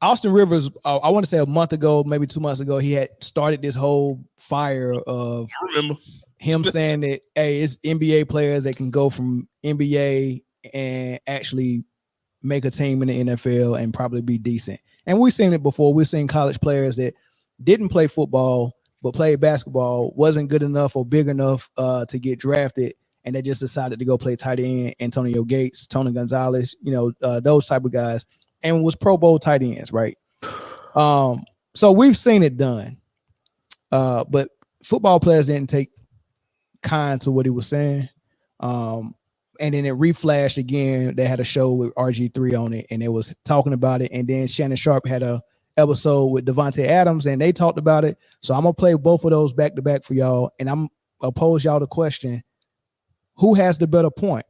Austin Rivers, I want to say a month ago, maybe 2 months ago, he had started this whole fire of him saying that, hey, it's NBA players that can go from NBA and actually make a team in the NFL and probably be decent. And we've seen it before. We've seen college players that didn't play football but played basketball, wasn't good enough or big enough to get drafted, and they just decided to go play tight end. Antonio Gates, Tony Gonzalez, those type of guys, and was Pro Bowl tight ends, right? So we've seen it done, but football players didn't take kind to what he was saying. And then it reflashed again. They had a show with RG3 on it, and it was talking about it. And then Shannon Sharp had a episode with Devante Adams, and they talked about it. So I'm gonna play both of those back to back for y'all, and I'm gonna pose y'all the question: who has the better point?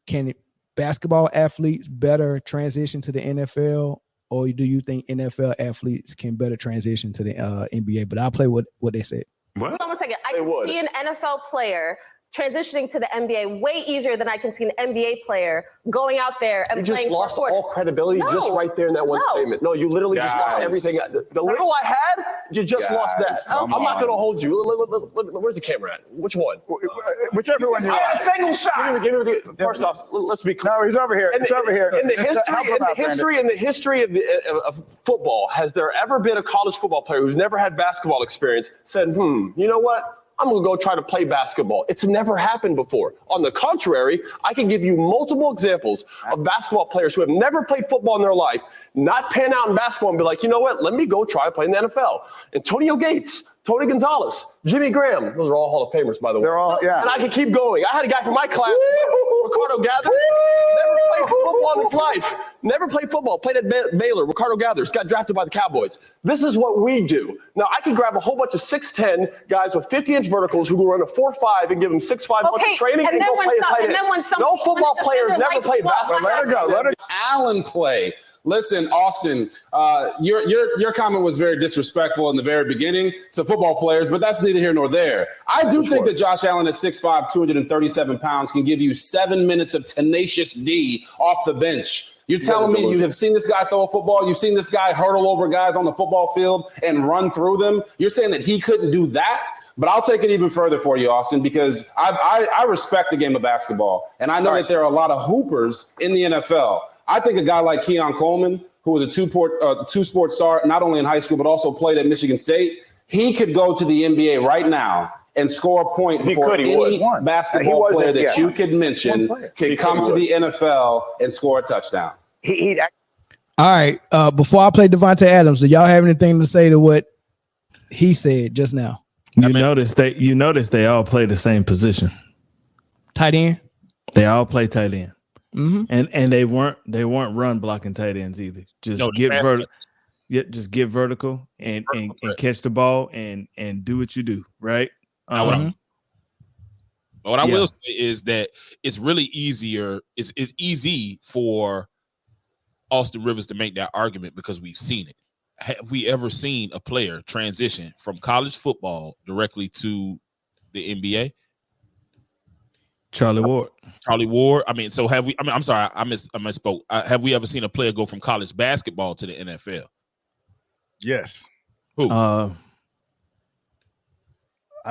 Can basketball athletes better transition to the NFL, or do you think NFL athletes can better transition to the NBA? But I'll play what they said. Hold on a second. I can see an NFL player transitioning to the NBA way easier than I can see an NBA player going out there and playing. You just lost all credibility just right there in that one statement. No, you literally just lost everything. The little I had, you just lost that. I'm not going to hold you. Where's the camera at? Which one? Whichever one you want. I got a single shot. First off, let's be clear. No, he's over here. It's over here. In the history of football, has there ever been a college football player who's never had basketball experience said, you know what? I'm going to go try to play basketball. It's never happened before. On the contrary, I can give you multiple examples of basketball players who have never played football in their life, not pan out in basketball and be like, you know what, let me go try to play in the NFL. Antonio Gates, Tony Gonzalez, Jimmy Graham. Those are all Hall of Famers, by the way. They're all, yeah. And I can keep going. I had a guy from my class, Ricardo Gathers, never played football in his life. Never played football, played at Baylor. Ricardo Gathers got drafted by the Cowboys. This is what we do. Now, I can grab a whole bunch of 6'10" guys with 50-inch verticals who will run a 4.5 and give them 6'5" months of training and go play a tight end. No football players never played basketball. Let her go. Let her. Allen play. Listen, Austin, your comment was very disrespectful in the very beginning to football players, but that's neither here nor there. I do think that Josh Allen at 6'5", 237 pounds can give you 7 minutes of tenacious D off the bench. You're telling me you have seen this guy throw a football, you've seen this guy hurdle over guys on the football field and run through them. You're saying that he couldn't do that? But I'll take it even further for you, Austin, because I respect the game of basketball, and I know that there are a lot of hoopers in the NFL. I think a guy like Keon Coleman, who was a two-sport star, not only in high school, but also played at Michigan State, he could go to the NBA right now and score a point before any basketball player that you could mention could come to the NFL and score a touchdown. All right. Before I play Devante Adams, do y'all have anything to say to what he said just now? You notice they all play the same position. Tight end? They all play tight end. Mm-hmm. And they weren't run blocking tight ends either. Just get vertical and catch the ball and do what you do, right? What I will say is that it's really easier. It's easy for Austin Rivers to make that argument because we've seen it. Have we ever seen a player transition from college football directly to the NBA? Charlie Ward. I mean, so have we? I mean, I'm sorry, I misspoke. Have we ever seen a player go from college basketball to the NFL? Yes. Who? I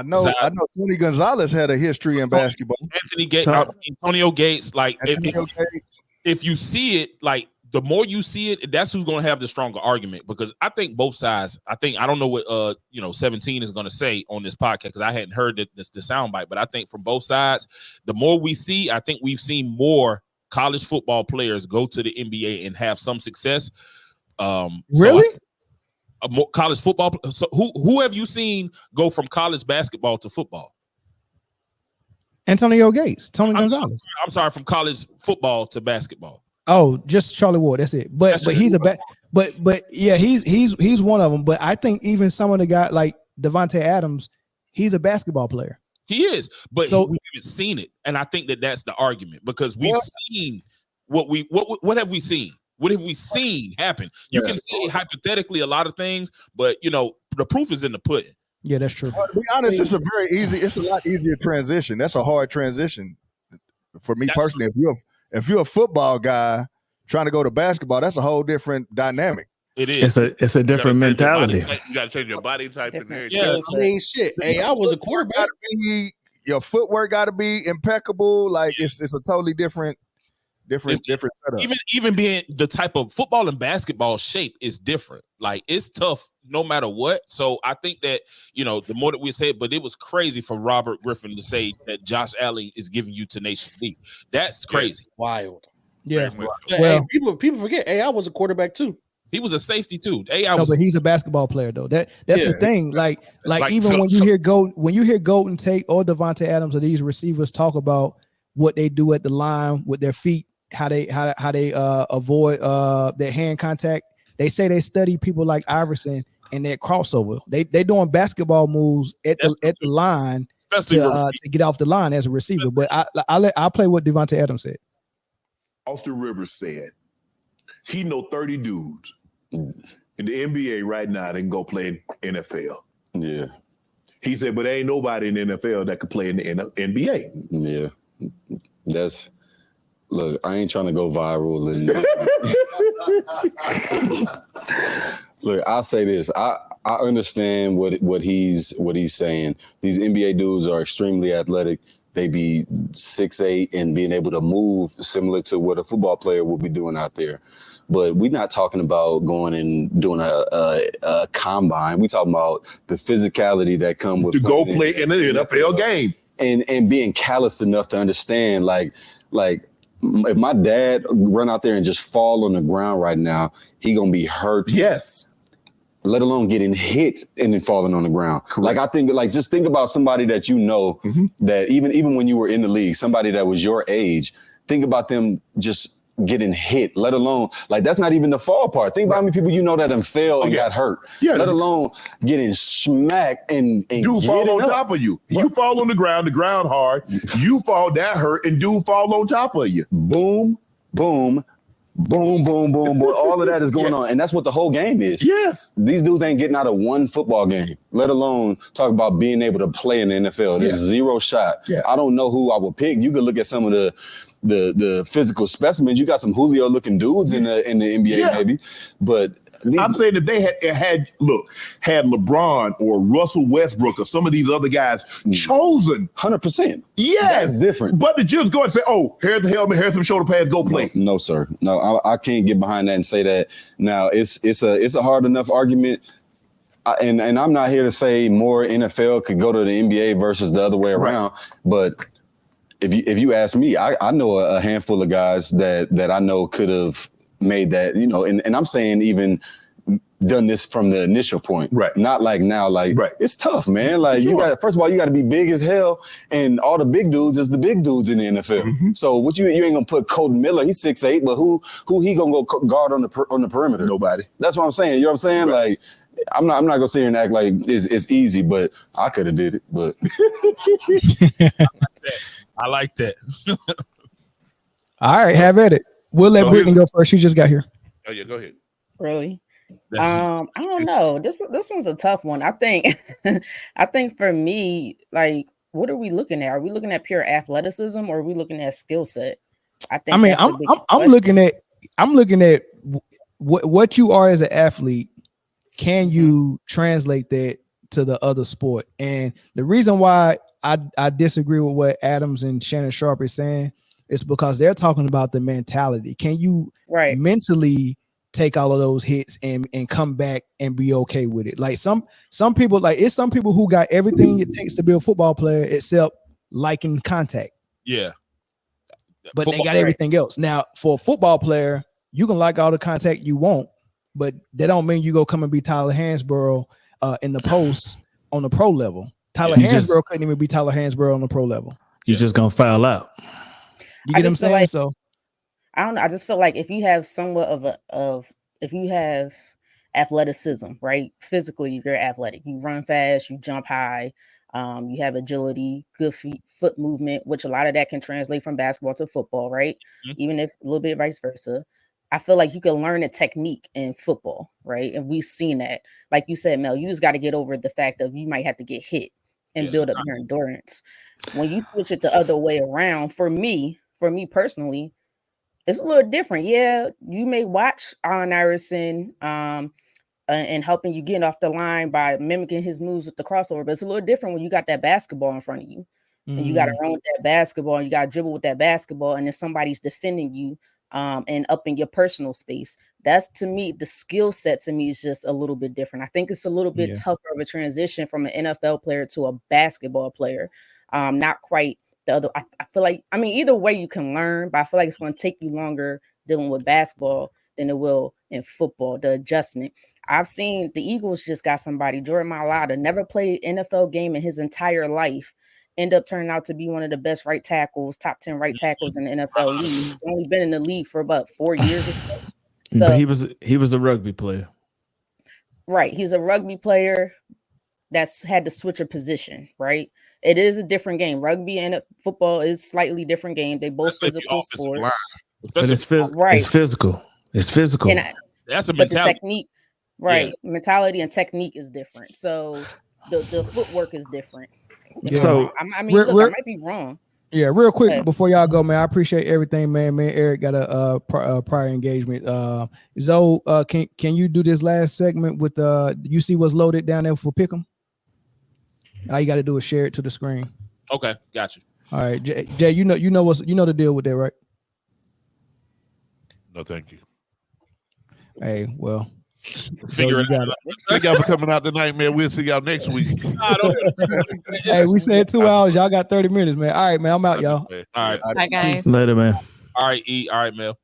know Tony Gonzalez had a history in basketball. Antonio Gates. Like, if you see it, like, the more you see it, that's who's going to have the stronger argument, because I think both sides. I don't know what 17 is going to say on this podcast, because I hadn't heard the soundbite, but I think from both sides, the more we see, I think we've seen more college football players go to the NBA and have some success. Really? College football. So who have you seen go from college basketball to football? Antonio Gates, Tony Gonzalez. I'm sorry, from college football to basketball. Oh, just Charlie Ward. That's it. But he's he's one of them. But I think even some of the guys like Devante Adams, he's a basketball player. He is, but we haven't seen it, and I think that's the argument, because we've seen what have we seen? What have we seen happen? You can say hypothetically a lot of things, but the proof is in the pudding. Yeah, that's true. To be honest, it's a lot easier transition. That's a hard transition for me personally. If you're a football guy, trying to go to basketball, that's a whole different dynamic. It is. It's a different mentality. You got to change your body type. Yeah, I mean, shit. Hey, I was a quarterback. Your footwork got to be impeccable. Like it's a totally different setup. Even being the type of football and basketball shape is different. Like it's tough no matter what. So I think that, the more that we say it, but it was crazy for Robert Griffin to say that Josh Allen is giving you tenacious D. That's crazy. Wild. Yeah. But, hey, people forget. Hey, I was a quarterback too. He was a safety too. But he's a basketball player though. That's the thing. Like even when you hear Golden Tate or Devante Adams or these receivers talk about what they do at the line with their feet, how they avoid their hand contact. They say they study people like Iverson and that crossover. They doing basketball moves at the line to get off the line as a receiver. But I'll play what Devante Adams said. Austin Rivers said he know 30 dudes in the NBA right now that can go play in NFL. Yeah. He said, but there ain't nobody in the NFL that could play in the NBA. Yeah. Look, I ain't trying to go viral. Look, I'll say this. I understand what he's saying. These NBA dudes are extremely athletic. They be 6'8" and being able to move similar to what a football player will be doing out there. But we're not talking about going and doing a combine. We're talking about the physicality that come with to go play in an NFL game and being callous enough to understand like if my dad run out there and just fall on the ground right now, he gonna be hurt. Yes. Let alone getting hit and then falling on the ground. Correct. Like I think, just think about somebody that that even when you were in the league, somebody that was your age. Think about them just getting hit. Let alone that's not even the fall part. Think about how many people that have fell and got hurt. Yeah. Let alone getting smacked and dude fall on top of you. You fall on the ground hard. You fall, that hurt, and dude fall on top of you. Boom, boom. Boom, boom, boom, boom. All of that is going on. And that's what the whole game is. Yes. These dudes ain't getting out of one football game, let alone talk about being able to play in the NFL. There's zero shot. Yeah. I don't know who I would pick. You could look at some of the physical specimens. You got some Julio looking dudes in the NBA maybe. But I'm saying that they had LeBron or Russell Westbrook or some of these other guys chosen 100%. Yes, that's different. But the Jets go and say, "Oh, here's the helmet, here's some shoulder pads, go play." No, sir. No, I can't get behind that and say that. Now it's a hard enough argument. And I'm not here to say more NFL could go to the NBA versus the other way around. Right. But if you ask me, I know a handful of guys that I know could have made that, and I'm saying even done this from the initial point, right? Not like now, right. It's tough, man. First of all, you got to be big as hell, and all the big dudes is the big dudes in the NFL. Mm-hmm. So what you ain't gonna put Colton Miller? He's 6'8", but who he gonna go guard on the perimeter? Nobody. That's what I'm saying. You know what I'm saying? Right. I'm not gonna sit here and act like it's easy, but I could have did it. But I like that. All right, have at it. We'll let Brittany go first. She just got here. Oh yeah, go ahead. Really? I don't know. This one's a tough one. I think for me, what are we looking at? Are we looking at pure athleticism or are we looking at skill set? I'm looking at what you are as an athlete. Can you translate that to the other sport? And the reason why I disagree with what Adams and Shannon Sharp is saying is because they're talking about the mentality. Can you mentally take all of those hits and come back and be okay with it? Like some people, it's some people who got everything it takes to be a football player except liking contact. Yeah. But they got everything else. Now, for a football player, you can like all the contact you want, but that don't mean you go come and be Tyler Hansborough in the post on the pro level. Tyler Hansborough couldn't even be Tyler Hansborough on the pro level. You're just gonna foul out. You get what I'm saying? So I don't know. I just feel like if you have somewhat if you have athleticism, right? Physically, you're athletic. You run fast, you jump high, you have agility, good foot movement, which a lot of that can translate from basketball to football, right? Mm-hmm. Even if a little bit vice versa. I feel like you can learn a technique in football, right? And we've seen that. Like you said, Mel, you just got to get over the fact of you might have to get hit and build up your endurance. When you switch it the other way around, for me personally, it's a little different. Yeah, you may watch Allen Iverson and helping you get off the line by mimicking his moves with the crossover, but it's a little different when you got that basketball in front of you. And you got to run with that basketball, and you got to dribble with that basketball, and then somebody's defending you and up in your personal space. That's, to me, the skill set to me is just a little bit different. I think it's a little bit tougher of a transition from an NFL player to a basketball player. Not quite the other. I feel like, I mean, either way you can learn, but I feel like it's going to take you longer dealing with basketball than it will in football, the adjustment. I've seen the Eagles just got somebody, Jordan Mailata, never played NFL game in his entire life, end up turning out to be one of the best right tackles, top 10 right tackles in the NFL league. He's only been in the league for about 4 years or so. So he was a rugby player. Right. He's a rugby player that's had to switch a position, right? It is a different game. Rugby and football is slightly different game. They both physical sports. But it's physical. It's physical. That's a mentality. But the technique, right? Yeah. Mentality and technique is different. So the footwork is different. Yeah. So I mean, look, I might be wrong. Yeah, real quick before y'all go, man. I appreciate everything, man. Eric got a prior engagement. Zoe, can you do this last segment with you see what's loaded down there for Pick'em? All you got to do is share it to the screen. Okay, gotcha. All right, Jay, you know the deal with that, right? No, thank you. Hey, well, figure it out. Thank y'all for coming out tonight, man. We'll see y'all next week. Hey, we said 2 hours. Y'all got 30 minutes, man. All right, man. I'm out, y'all. All right. Bye, guys. Later, man. All right, E. All right, Mel.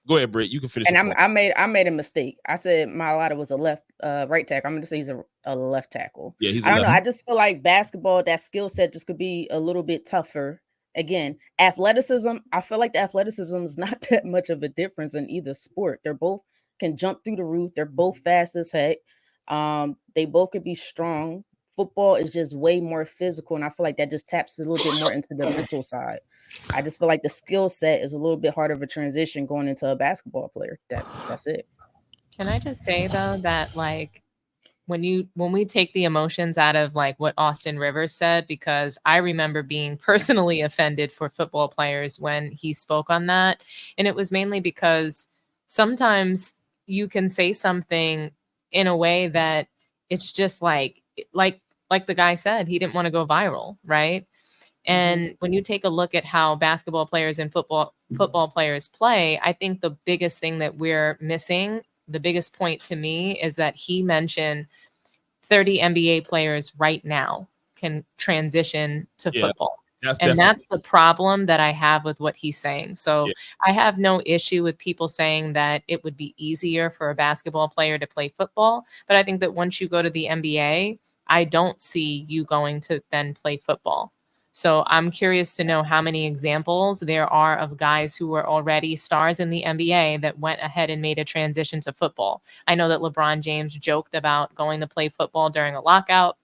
Go ahead, Britt. You can finish. And I made a mistake. I said Mailata was a right tackle. I'm going to say he's a left tackle. Yeah, he's. I don't know. I just feel like basketball, that skill set just could be a little bit tougher. Again, athleticism. I feel like the athleticism is not that much of a difference in either sport. They're both can jump through the roof. They're both fast as heck. They both could be strong. Football is just way more physical, and I feel like that just taps a little bit more into the mental side. I just feel like the skill set is a little bit harder of a transition going into a basketball player. That's it. Can I just say though that like when we take the emotions out of like what Austin Rivers said, because I remember being personally offended for football players when he spoke on that, and it was mainly because sometimes you can say something in a way that it's just like the guy said, he didn't want to go viral, right? And when you take a look at how basketball players and football players play, I think the biggest thing that we're missing, the biggest point to me, is that he mentioned 30 NBA players right now can transition to football. That's the problem that I have with what he's saying. So I have no issue with people saying that it would be easier for a basketball player to play football. But I think that once you go to the NBA, I don't see you going to then play football. So I'm curious to know how many examples there are of guys who were already stars in the NBA that went ahead and made a transition to football. I know that LeBron James joked about going to play football during a lockout.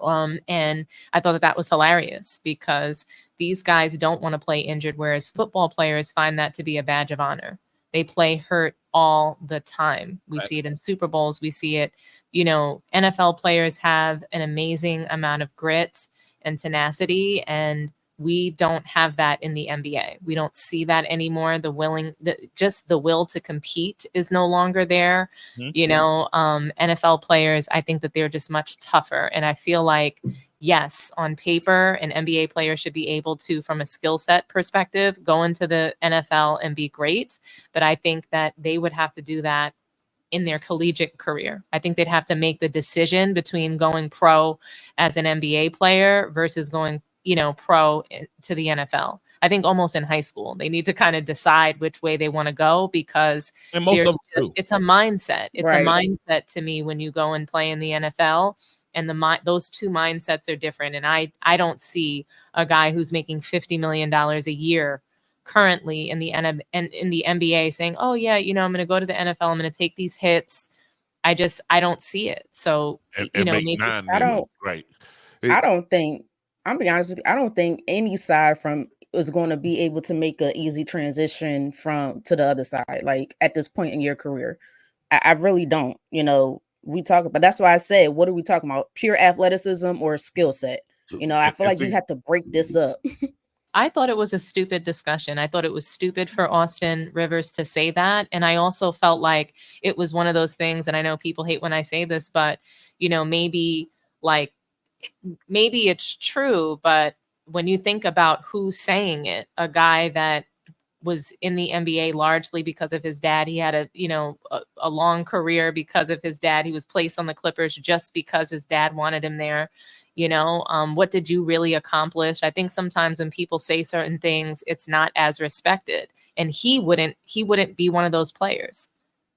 And I thought that was hilarious because these guys don't want to play injured, whereas football players find that to be a badge of honor. They play hurt all the time. We see it in Super Bowls. We see it, NFL players have an amazing amount of grit and tenacity, and we don't have that in the NBA. We don't see that anymore. The will to compete is no longer there. NFL players, I think that they're just much tougher. And I feel like, yes, on paper, an NBA player should be able to, from a skill set perspective, go into the NFL and be great. But I think that they would have to do that in their collegiate career. I think they'd have to make the decision between going pro as an NBA player versus going, pro to the NFL. I think almost in high school, they need to kind of decide which way they want to go because it's a mindset. It's a mindset to me when you go and play in the NFL, and those two mindsets are different. And I don't see a guy who's making $50 million a year currently in the NBA saying, oh yeah, I'm going to go to the NFL. I'm going to take these hits. I don't see it. So, maybe I don't think, I'll be honest with you, I don't think any side is going to be able to make an easy transition to the other side. Like at this point in your career, I really don't, we talk about, that's why I said, what are we talking about? Pure athleticism or skill set? I feel like you have to break this up. I thought it was a stupid discussion. I thought it was stupid for Austin Rivers to say that. And I also felt like it was one of those things, and I know people hate when I say this, but, you know, maybe it's true, but when you think about who's saying it, a guy that was in the NBA largely because of his dad. He had a long career because of his dad. He was placed on the Clippers just because his dad wanted him there. What did you really accomplish? I think sometimes when people say certain things, it's not as respected. And he wouldn't be one of those players.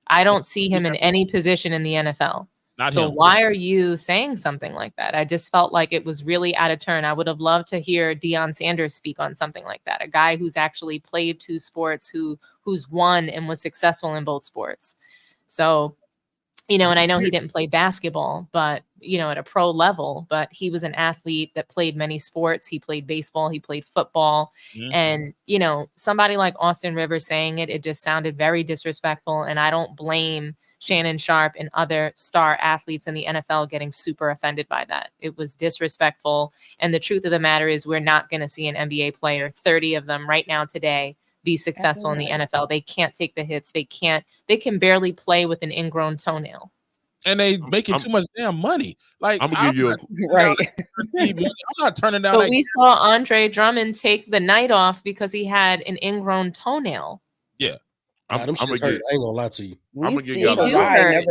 I don't see him in any position in the NFL. Why are you saying something like that? I just felt like it was really out of turn. I would have loved to hear Deion Sanders speak on something like that. A guy who's actually played two sports, who's won and was successful in both sports. So, and I know he didn't play basketball, but, at a pro level, but he was an athlete that played many sports. He played baseball, he played football. Mm-hmm. And, somebody like Austin Rivers saying it just sounded very disrespectful. And I don't blame Shannon Sharpe and other star athletes in the NFL getting super offended by that. It was disrespectful. And the truth of the matter is we're not going to see an NBA player, 30 of them right now today, be successful in the NFL. They can't take the hits. They can barely play with an ingrown toenail. And they making too much damn money. Like I'm gonna give you right. I'm not turning down. But we saw Andre Drummond take the night off because he had an ingrown toenail. Yeah. I'm gonna hurt. I ain't gonna lie to you. They do hurt.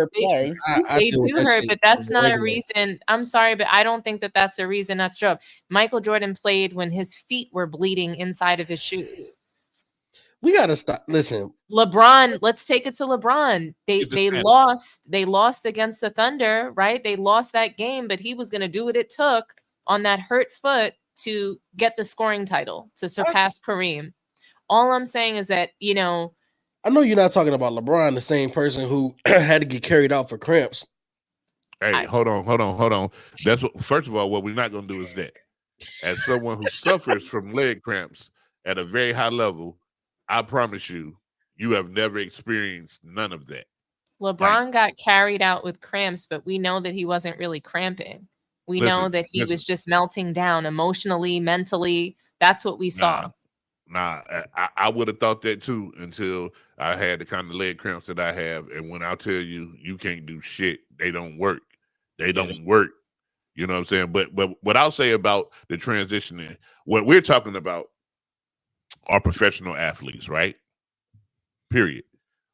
They do hurt, but that's not a reason. I'm sorry, but I don't think that that's a reason not to show up. Michael Jordan played when his feet were bleeding inside of his shoes. We gotta stop. Listen, LeBron. Let's take it to LeBron. They lost. They lost against the Thunder, right? They lost that game, but he was going to do what it took on that hurt foot to get the scoring title to surpass Kareem. All I'm saying is that I know you're not talking about LeBron, the same person who had to get carried out for cramps. Hey, hold on. That's what. First of all, what we're not going to do is that. As someone who suffers from leg cramps at a very high level, I promise you, you have never experienced none of that. LeBron got carried out with cramps, but we know that he wasn't really cramping. We know that he was just melting down emotionally, mentally. That's what we saw. I would have thought that too until I had the kind of leg cramps that I have. And when I tell you, you can't do shit, they don't work. They don't work. You know what I'm saying? But what I'll say about the transitioning, what we're talking about are professional athletes, right? Period.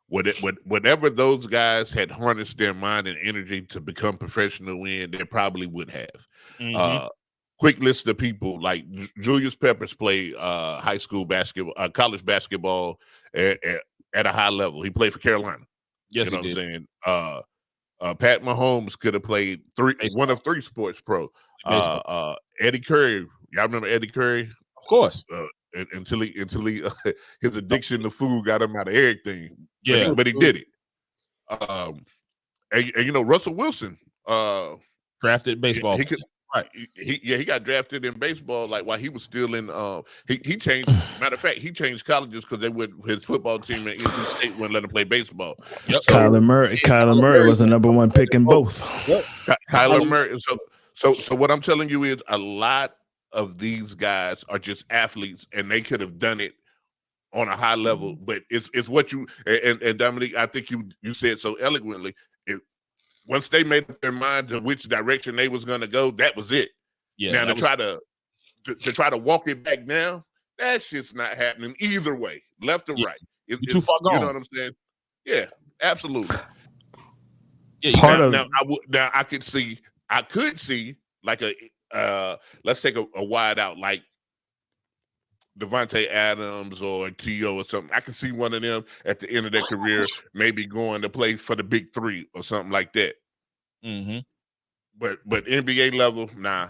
Whatever those guys had harnessed their mind and energy to become professional in, they probably would have. Mm-hmm. Quick list of people like Julius Peppers played high school basketball, college basketball at a high level. He played for Carolina. Yes, you know what I'm saying? Pat Mahomes could have played one of three sports pro. Eddie Curry, y'all remember Eddie Curry? Of course. Until he his addiction to food got him out of everything. Yeah, but he did it. And Russell Wilson drafted baseball. He got drafted in baseball like while he was still in. He changed. Matter of fact, he changed colleges because his football team at NC State wouldn't let him play baseball. Yep. Kyler Murray was the number one pick in both. Kyler Murray. So what I'm telling you is a lot of these guys are just athletes, and they could have done it on a high level. But it's what you and Dominique, I think you said so eloquently. Once they made up their mind to which direction they was going to go, that was it. Yeah. Now to try to walk it back now, that shit's not happening either way, left or right. You're too far gone. You know what I'm saying? Yeah, absolutely. Yeah. I could see like let's take a wide out like Devante Adams or T.O. or something. I can see one of them at the end of their career maybe going to play for the big three or something like that. Mm-hmm. But NBA level, nah.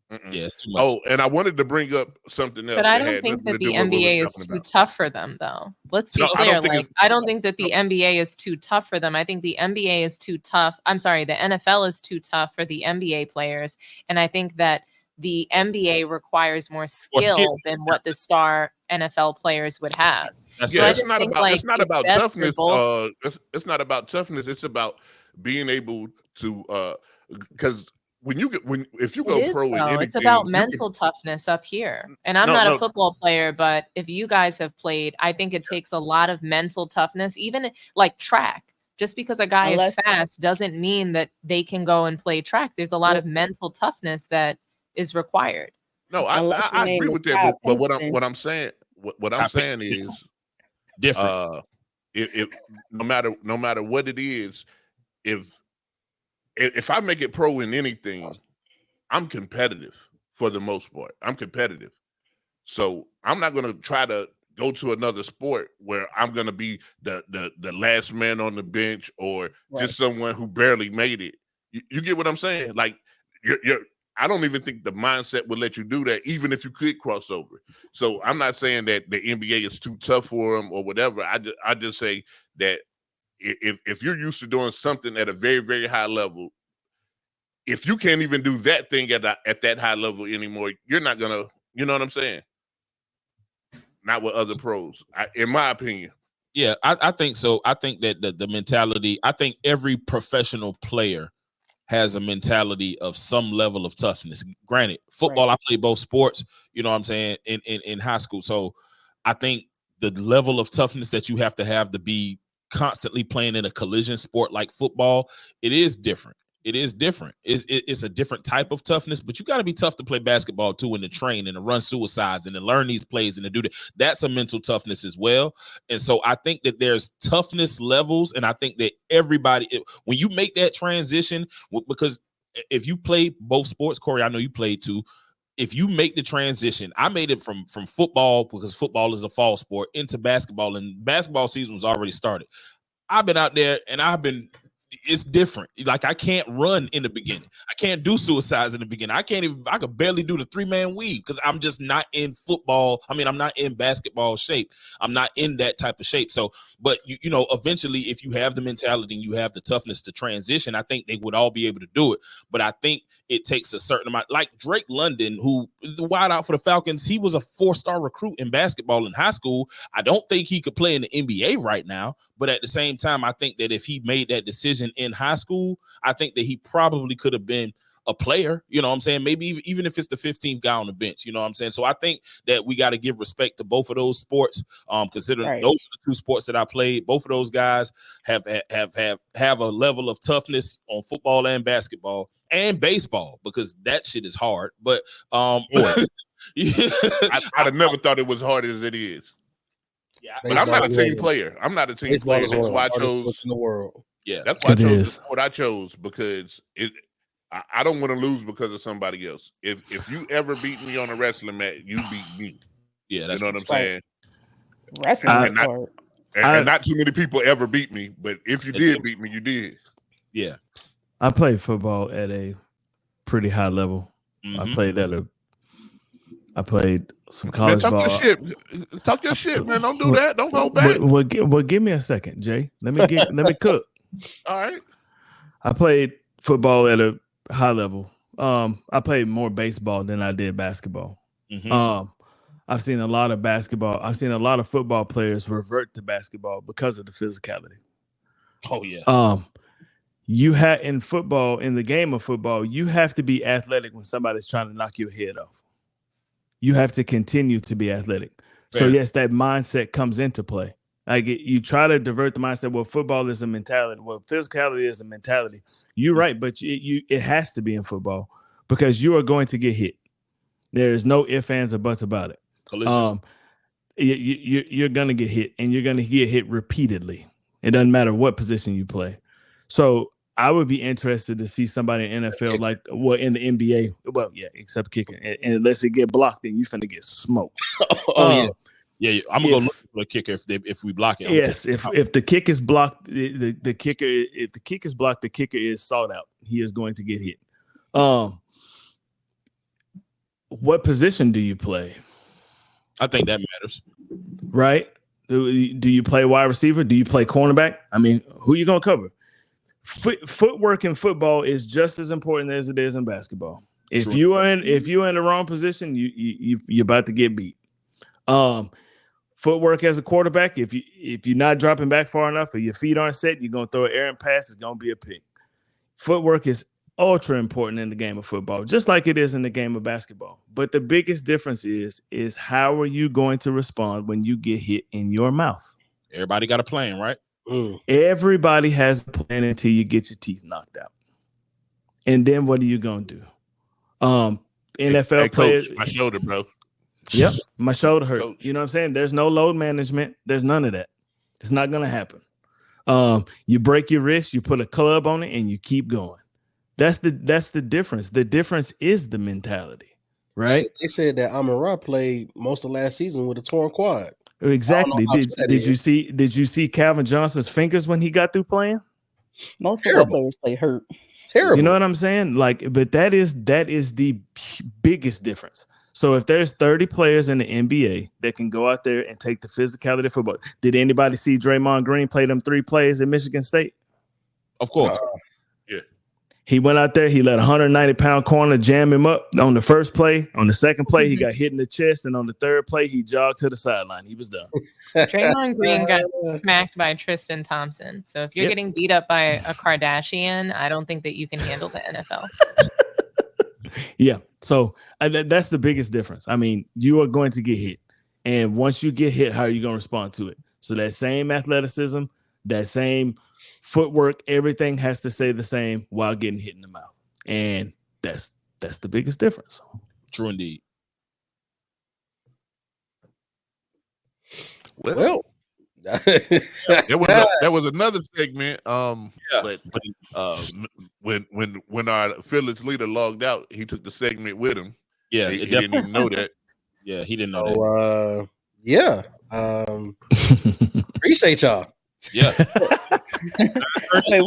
Yeah, it's too much. Oh, and I wanted to bring up something else. But I don't think that the NBA is too tough for them, though. Let's be clear. I don't think that the NBA is too tough for them. I think the NBA is too tough. I'm sorry, the NFL is too tough for the NBA players. And I think that the NBA requires more skill than what the star NFL players would have. It's not about toughness. It's not about toughness. It's about being able to, because if you go pro in anything, it's about mental toughness up here. And I'm not a football player, but if you guys have played, I think it takes a lot of mental toughness, even like track. Just because a guy is fast doesn't mean that they can go and play track. There's a lot of mental toughness that is required. No, I agree with that, but what I'm saying is different. If no matter what it is, if I make it pro in anything, I'm competitive for the most part. I'm competitive. So I'm not going to try to go to another sport where I'm going to be the last man on the bench or just someone who barely made it. You get what I'm saying? Like I don't even think the mindset would let you do that, even if you could cross over. So I'm not saying that the NBA is too tough for them or whatever. I just say that if you're used to doing something at a very, very high level, if you can't even do that thing at that high level anymore, you're not gonna. You know what I'm saying? Not with other pros, in my opinion. Yeah, I think so. I think that the mentality. I think every professional player has a mentality of some level of toughness. Granted, football, I played both sports, you know what I'm saying, in high school. So I think the level of toughness that you have to be constantly playing in a collision sport like football, it is different. It is different. It's a different type of toughness, but you got to be tough to play basketball too, and to train and to run suicides and to learn these plays and to do that. That's a mental toughness as well. And so I think that there's toughness levels, and I think that everybody, when you make that transition, because if you play both sports, Corey, I know you played too. If you make the transition, I made it from football, because football is a fall sport, into basketball, and basketball season was already started. I've been out there and it's different. Like, I can't run in the beginning. I can't do suicides in the beginning. I could barely do the 3-man weave because I'm just not in football. I mean, I'm not in basketball shape. I'm not in that type of shape. So, but you know, eventually, if you have the mentality and you have the toughness to transition, I think they would all be able to do it. But I think it takes a certain amount, like Drake London, who is a wide out for the Falcons. He was a 4-star recruit in basketball in high school. I don't think he could play in the NBA right now, but at the same time, I think that if he made that decision in high school, I think that he probably could have been a player, you know what I'm saying? Maybe even if it's the 15th guy on the bench, you know what I'm saying? So I think that we got to give respect to both of those sports, considering those are the two sports that I played. Both of those guys have a level of toughness on football and basketball and baseball, because that shit is hard. But I'd have never thought it was hard as it is. Yeah, but I'm not a team player. I'm not a team player. That's why I chose in the world. Yeah, that's why I chose what I chose, because I don't want to lose because of somebody else. If you ever beat me on a wrestling mat, you beat me. Yeah, that's you know what I'm saying. Wrestling and not too many people ever beat me, but if you did beat me, you did. Yeah, I played football at a pretty high level. Mm-hmm. I played some college ball. Talk your shit, man. Don't do that. Don't go back. Well, give me a second, Jay. Let me cook. All right. I played football at a high level. I played more baseball than I did basketball. Mm-hmm. I've seen a lot of basketball. I've seen a lot of football players revert to basketball because of the physicality. Oh yeah. You had in the game of football, you have to be athletic when somebody's trying to knock your head off. You have to continue to be athletic. So yes, that mindset comes into play. Like, you try to divert the mindset. Well, football is a mentality. Well, physicality is a mentality. You're right, but it has to be in football, because you are going to get hit. There is no ifs, ands, or buts about it. You're going to get hit, and you're going to get hit repeatedly. It doesn't matter what position you play. So I would be interested to see somebody in NFL in the NBA. Well, yeah, except kicking. And unless it get blocked, then you finna get smoked. Yeah. I'm gonna go look for a kicker if we block it. Yes, if the kick is blocked, the kicker. If the kick is blocked, the kicker is sought out. He is going to get hit. What position do you play? I think that matters. Right? Do you play wide receiver? Do you play cornerback? I mean, who you gonna cover? Footwork in football is just as important as it is in basketball. If you're in the wrong position, you're about to get beat. Footwork as a quarterback, if you're not dropping back far enough or your feet aren't set, you're gonna throw an errant pass, it's gonna be a pick. Footwork is ultra important in the game of football, just like it is in the game of basketball. But the biggest difference is how are you going to respond when you get hit in your mouth? Everybody got a plan, right? Everybody has a plan until you get your teeth knocked out. And then what are you going to do? NFL players. Coach, my shoulder, bro. Yep, my shoulder hurt. Coach. You know what I'm saying? There's no load management. There's none of that. It's not going to happen. You break your wrist, you put a club on it, and you keep going. That's the difference. The difference is the mentality, right? They said that Amon-Ra played most of last season with a torn quad. Exactly. Did you see Calvin Johnson's fingers when he got through playing? Most football players play hurt. Terrible. You know what I'm saying? Like, but that is the biggest difference. So if there's 30 players in the NBA that can go out there and take the physicality of football, did anybody see Draymond Green play them 3 plays at Michigan State? Of course. Yeah. He went out there, he let a 190-pound corner jam him up on the first play. On the second play, he got hit in the chest. And on the third play, he jogged to the sideline. He was done. Draymond Green got smacked by Tristan Thompson. So if you're getting beat up by a Kardashian, I don't think that you can handle the NFL. Yeah. So that's the biggest difference. I mean, you are going to get hit. And once you get hit, how are you going to respond to it? So that same athleticism, that same footwork, everything has to stay the same while getting hit in the mouth. And that's the biggest difference. True indeed. Well, there was another segment. But when our Phillies leader logged out, he took the segment with him. Yeah, he didn't even know that. Yeah, he didn't know that. Appreciate y'all. Yeah. Wait,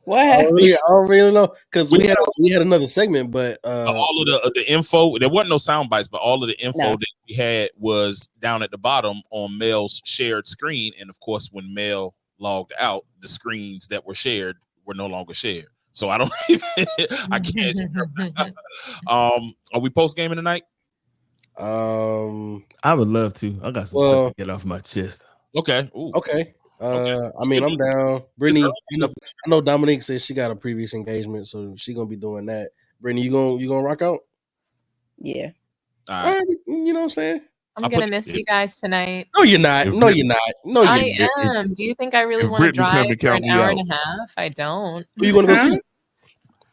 what happened? I don't really know because we had another segment, but all of the info, there wasn't no sound bites, but all of the info that we had was down at the bottom on Mel's shared screen. And of course, when Mel logged out, the screens that were shared were no longer shared. So I don't even I can't. Are we post gaming tonight? I would love to. I got some stuff to get off my chest. Okay. Ooh. Okay. I mean, I'm down. Brittany, I know Dominique says she got a previous engagement, so she gonna be doing that. Brittany, you gonna rock out? Yeah. All right. You know what I'm saying? I'm gonna miss you guys tonight. No, you're not. No, you're not. No, I am. Do you think I really want to drive for an hour and a half? I don't. Who you gonna go see?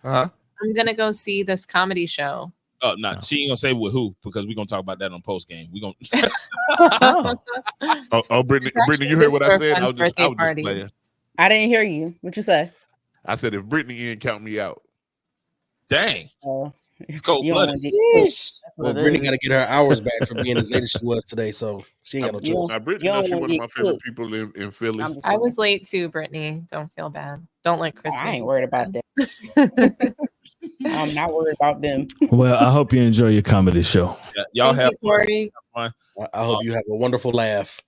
I'm gonna go see this comedy show. Oh, no, she ain't gonna say with who because we're gonna talk about that on post game. We're gonna Brittany, you heard what I said? I was just playing. I didn't hear you. What you say? I said if Brittany in, count me out. Dang. It's cold-blooded. Well, Brittany got to get her hours back for being as late as she was today, so she ain't got no choice. Now, Brittany, she's one of my favorite people in Philly. I was late too, Brittany. Don't feel bad. Don't let Chris. I ain't worried about that. I'm not worried about them. Well, I hope you enjoy your comedy show. Yeah, y'all have fun. I hope you have a wonderful laugh.